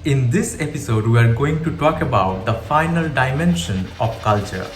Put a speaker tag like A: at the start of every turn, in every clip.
A: In this episode, we are going to talk about the final dimension of culture,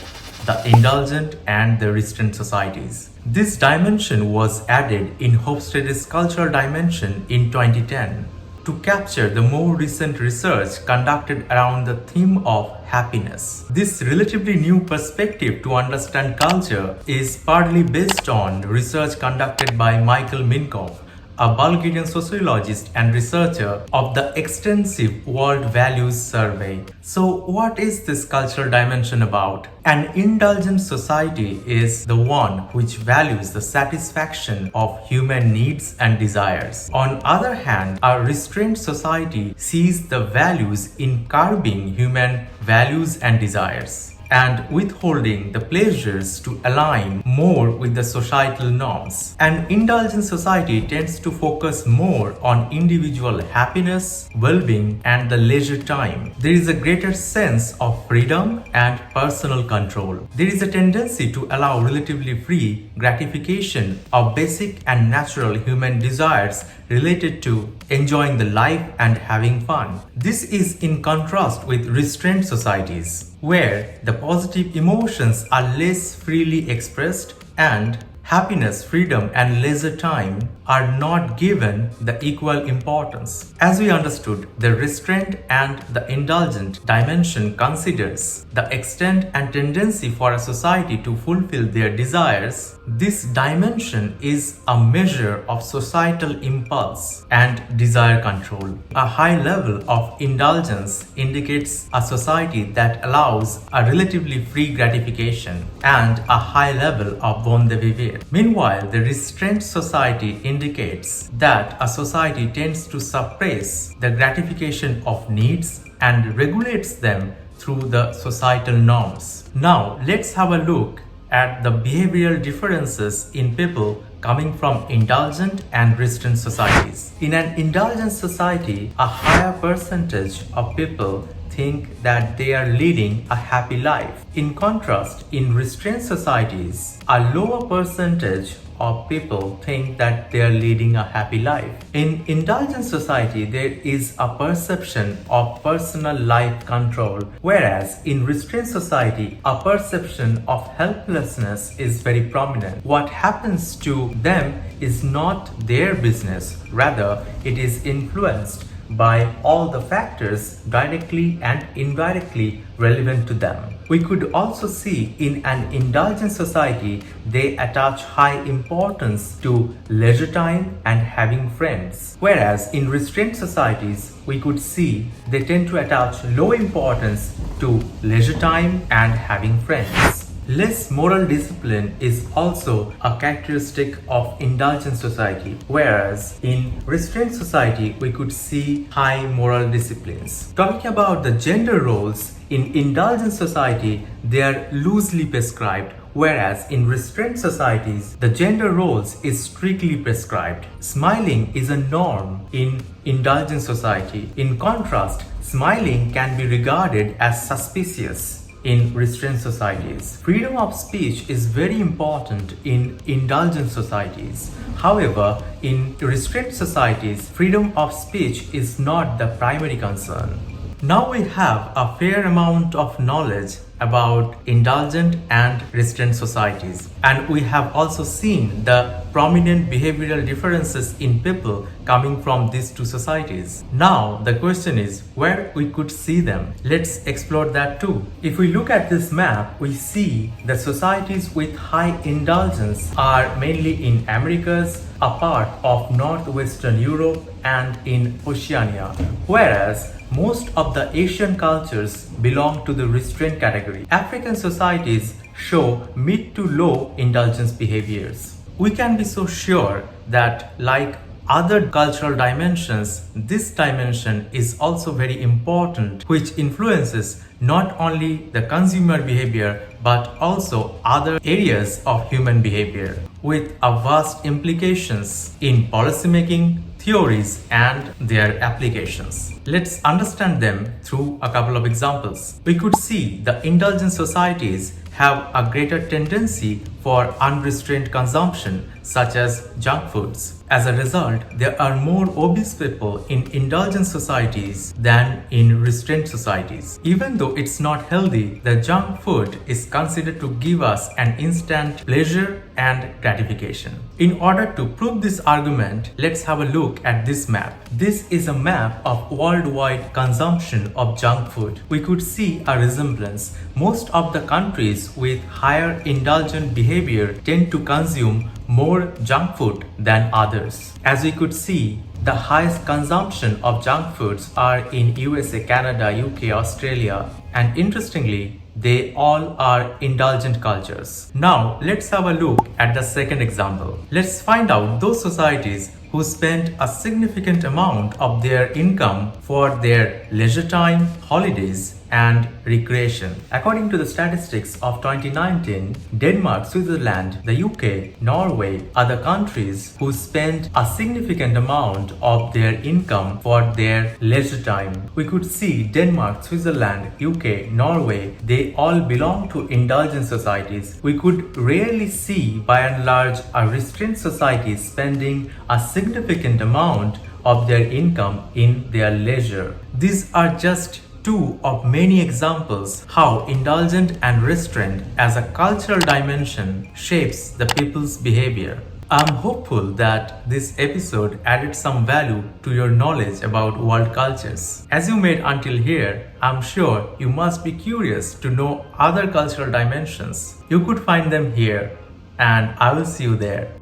A: the indulgent and the restrained societies. This dimension was added in Hofstede's cultural dimension in 2010 to capture the more recent research conducted around the theme of happiness. This relatively new perspective to understand culture is partly based on research conducted by Michael Minkoff, a Bulgarian sociologist and researcher of the extensive World Values Survey. So what is this cultural dimension about? An indulgent society is the one which values the satisfaction of human needs and desires. On other hand, a restrained society sees the values in curbing human values and desires, and withholding the pleasures to align more with the societal norms. An indulgent society tends to focus more on individual happiness, well-being, and the leisure time. There is a greater sense of freedom and personal control. There is a tendency to allow relatively free gratification of basic and natural human desires related to enjoying the life and having fun. This is in contrast with restrained societies, where the positive emotions are less freely expressed and happiness, freedom, and leisure time are not given the equal importance. As we understood, the restrained and the indulgent dimension considers the extent and tendency for a society to fulfill their desires. This dimension is a measure of societal impulse and desire control. A high level of indulgence indicates a society that allows a relatively free gratification and a high level of bon vivre. Meanwhile, the restrained society indicates that a society tends to suppress the gratification of needs and regulates them through the societal norms. Now, let's have a look at the behavioral differences in people coming from indulgent and restrained societies. In an indulgent society, a higher percentage of people think that they are leading a happy life. In contrast, in restrained societies, a lower percentage of people think that they are leading a happy life. In indulgent society, there is a perception of personal life control, whereas in restrained society, a perception of helplessness is very prominent. What happens to them is not their business, rather it is influenced by all the factors directly and indirectly relevant to them. We could also see in an indulgent society, they attach high importance to leisure time and having friends. Whereas in restrained societies, we could see they tend to attach low importance to leisure time and having friends. Less moral discipline is also a characteristic of indulgent society, whereas in restrained society, we could see high moral disciplines. Talking about the gender roles, in indulgent society, they are loosely prescribed, whereas in restrained societies, the gender roles is strictly prescribed. Smiling is a norm in indulgent society. In contrast, smiling can be regarded as suspicious in restrained societies. Freedom of speech is very important in indulgent societies. However, in restrained societies, freedom of speech is not the primary concern. Now we have a fair amount of knowledge about indulgent and restrained societies, and we have also seen the prominent behavioral differences in people coming from these two societies. Now the question is where we could see them. Let's explore that too. If we look at this map, we see that societies with high indulgence are mainly in Americas, a part of northwestern Europe, and in Oceania, whereas most of the Asian cultures belong to the restrained category. African societies show mid to low indulgence behaviors. We can be so sure that, like other cultural dimensions, this dimension is also very important, which influences not only the consumer behavior but also other areas of human behavior, with a vast implications in policymaking, theories, and their applications. Let's understand them through a couple of examples. We could see the indulgent societies have a greater tendency for unrestrained consumption, such as junk foods. As a result, there are more obese people in indulgent societies than in restrained societies. Even though it's not healthy, the junk food is considered to give us an instant pleasure and gratification. In order to prove this argument, let's have a look at this map. This is a map of worldwide consumption of junk food. We could see a resemblance. Most of the countries with higher indulgent behavior tend to consume more junk food than others. As we could see, the highest consumption of junk foods are in USA, Canada, UK, Australia, and interestingly, they all are indulgent cultures. Now, let's have a look at the second example. Let's find out those societies who spend a significant amount of their income for their leisure time, holidays, and recreation. According to the statistics of 2019, Denmark, Switzerland, the UK, Norway are the countries who spend a significant amount of their income for their leisure time. We could see Denmark, Switzerland, UK, Norway, they all belong to indulgent societies. We could rarely see, by and large, a restrained society spending a significant amount of their income in their leisure. These are just two of many examples how indulgent and restraint as a cultural dimension shapes the people's behavior. I'm hopeful that this episode added some value to your knowledge about world cultures. As you made until here, I'm sure you must be curious to know other cultural dimensions. You could find them here, and I will see you there.